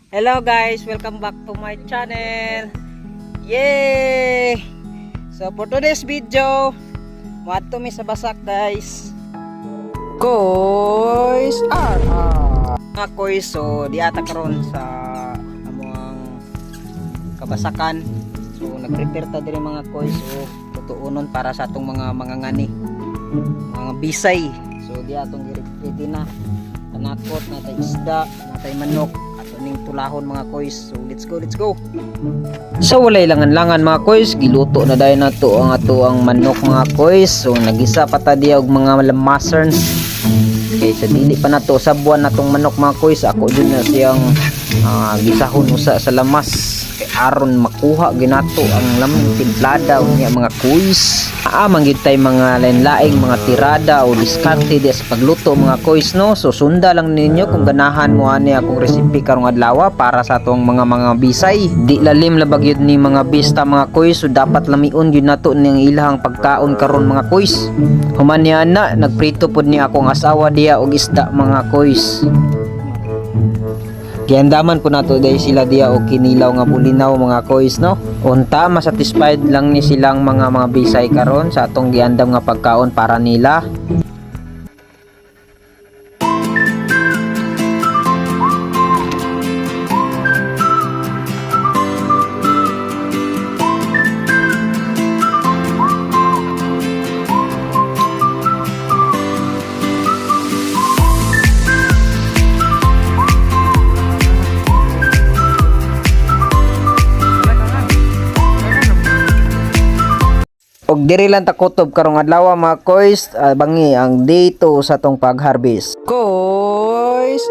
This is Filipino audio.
Hello guys, welcome back to my channel. Yay! So for today's video, maadto mi sa basak guys. Koys mga koys, so di ata karon sa among kabasakan. So nagprepare ta diri mga koys, so tutuunon para sa atong mga ngani, mga bisay. So di atong ready na tanakot, natay isda, natay manok, ning tulahon mga koys. So let's go. So walay langan-langan mga koys, giluto na dayon nato ang ang manok mga koys. So nagisa pa ta diya og mga lamasan. Okay, sa dili pa nato sabuan natong manok mga koys. Ako din na siyang gisahon usa sa lamas kay aron makuha ginato ang lamang timplada unya mga koys. Manggid tay mga lain-laing mga tirada o diskarte di sa pagluto mga koys no. So sunda lang ninyo kung ganahan mo ani akong recipe karong adlaw para sa atong mga bisay. Di lalim labag yun ni mga bista mga koys. So dapat lamiun yun nato ning ilahang pagkaon karon mga koys. Human niya na nagprito pud ni akong asawa diya og isda mga koys. Giandaman po nato dahil sila diya o kinilaw nga bulinaw mga koys no. Unta masatisfied lang ni silang mga bisay karon sa atong giandam nga pagkaon para nila. Og diri lang ta kutob karong adlaw mga koys, bangi ang day 2 sa tong pag-harvest. Koys